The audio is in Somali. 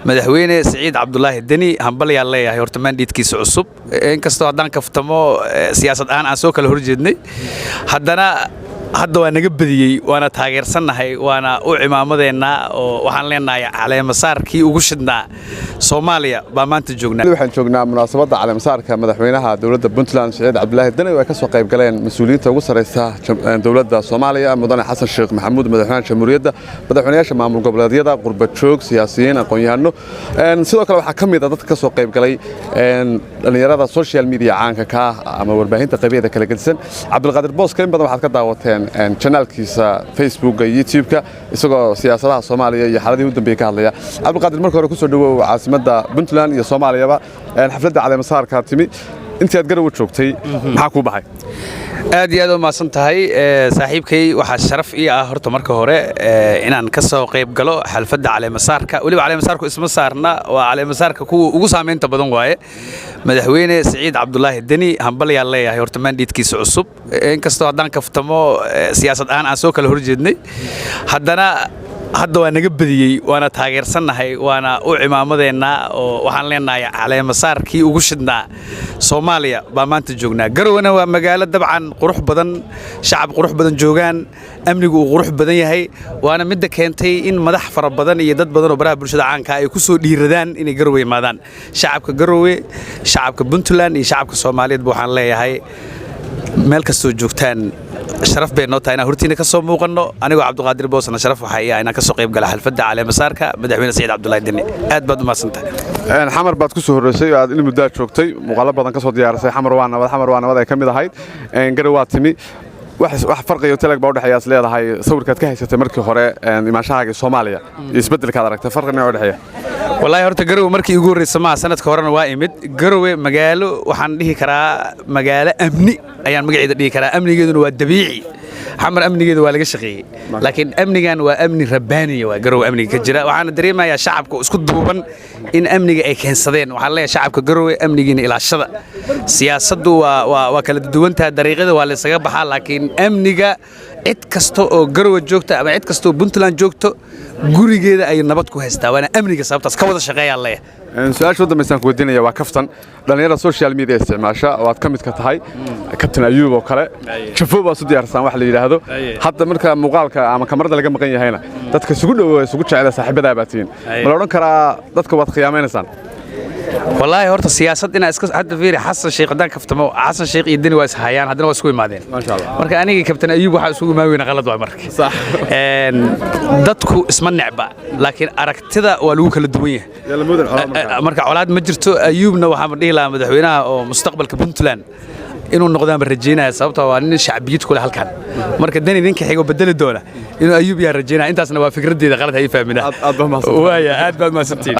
madaxweyne Saciid Cabdullaahi Deni hambal yaa leeyahay horta mandatekiisa cusub inkastoo haddaan kaftamo siyaasad aan soo kala horjeednay haddana hadda waa naga badiyay waana taageersanahay waana u cimaamadeena oo waxaan leenahay caleemasaarkii ugu shidnaa Soomaaliya baa maanta joognaa waxaan joognaa munaasabadda caleemasaarka madaxweynaha dawladda Puntland Saciid Cabdullaahi Deni oo ay ka soo qayb galeen mas'uuliyiinta ugu sareysa dawladda Soomaaliya mudane Xasan Sheekh Maxamuud madaxweynaha jamhuuriyadda madaxweynayaasha maamul goboleedyada qurba joog siyaasiyiin aqoon-yahano sidoo kale waxaa ka mid ah dadka ka soo qayb galay dhalinyarada social media caanka ka ama warbaahinta qaybiyada kala gedisan Cabdulqaadir Booska in badan waxaad ka daawateen channelkiisa Facebook iyo YouTube-ka isagoo siyaasadaha Soomaaliya iyo xaaladii u dambeeyay ka hadlaya Cabdulqaadir markii hore ku soo dhawow caasimadda Puntland iyo Soomaaliyaba xafladda caleemasaarka timi intii aad garow joogtay maxaa ku baxay aad iyo aad u maasan tahay saaxiibkay waxa sharaf ii ah horta marka hore inaan ka soo qayb galo xalfadda caleemasaarka waliba caleemasaarku isma saarna waa caleemasaarka kuwa ugu saameynta badan waaye madaxweyne Saciid Cabdullaahi Deni hambal yaa leeyahay horta mandatekiisa cusub inkastoo haddaan kaftamo siyaasad aan soo kala horjeednay haddana hadda waa naga badiyay waana taageersanahay waana u cimaamadeena oo waxaan leenahay caleemasaarkii ugu shidnaa Soomaaliya baa maanta joognaa Garowana waa magaalo dabcan qurux badan shacab qurux badan joogan amnigu uu qurux badan yahay waana mid keentay in madax fara badan iyo dad badan oo baraha bulshada caanka ay ku soo dhiiradaan inay Garowe yimaadaan shacabka Garowe shacabka Puntland iyo shacabka Soomaaliyeed waxaan leeyahay meel kastoo joogtaan sharaf bay noo tahay inaan hortiina ka soo muuqanno anigoo Cabdulqaadir Boosna sharaf waxa ay inaan ka soo qayb gala xalfadda caleemasaarka madaxweyne Saciid Cabdullaahi Deni aad baad u maasantahay xamar baad ku soo horeysay aad in muddo joogtay muuqaalo badan ka soo diyaarisay xamar waa nabad ay ka mid ahayd Garowe waa timi wax farqiyo talag baa u dhaxeeya leedahay sawirkaad ka haysatay markii hore imaanshahaaga Soomaaliya isbedelka aragtay farqiga u dhaxeeya والله horta Garowe markii ugu horeysay ma sanadka horena waa imid Garowe magaalo waxaan dhihi karaa magaalo amni ayaan magaceeda dhihi karaa amnigeeduna waa dabiici xamar amnigeedu waa laga shaqeeyay laakiin amnigan waa amni rabbaani waa Garowe amniga ka jira waxaan dareemayaa shacabku isku duuban in amniga ay keensadeen waxaan leeyahay shacabka Garowe amnigiina ilaashada siyaasaddu waa kala duwantaa dariiqada waa la isaga baxaa laakiin amniga cid kasto oo Garowe joogta ama cid kasto oo Puntland joogto gurigeeda ay nabad ku haystaa waana amniga sababtaas ka wada shaqeeyaan leeyahay su'aasha u dambaysan ku weydiinaya waa kaftan dhalinyarada social media isticmaasha oo aad ka mid ka tahay Captain Ayub oo kale jafo baa soo diyaarsan wax la yiraahdo hadda marka muuqaalka ama kamarada laga maqan yahayna dadka isugu dhow isugu jecel saaxiibada baatiin ma la oran karaa dadka waad khiyaameynaysan والله horta siyaasad ina iska hadda fiiri Xasan Sheekh hadaan kaftamo Xasan Sheekh iyo Deni waa is hayaan hadana waa isku imaadeen ma sha Allah marka aniga Captain Ayub waxa isugu imaaweyna qalad waa markii sax dadku isma necba laakiin aragtida waa lagu kala duwan yahay marka colaad ma jirto Ayubna waxa ma dhihi lahaa madaxweynaha oo mustaqbalka Puntland inuu noqdaan rajeynaya sababtoo waa nin shacbiyad kule halkan marka Deni ninka xigo bedeli doona inuu Ayub yaa rajeynaya intaasna waa fikradeeda qalad ay fahminaa aad baad ma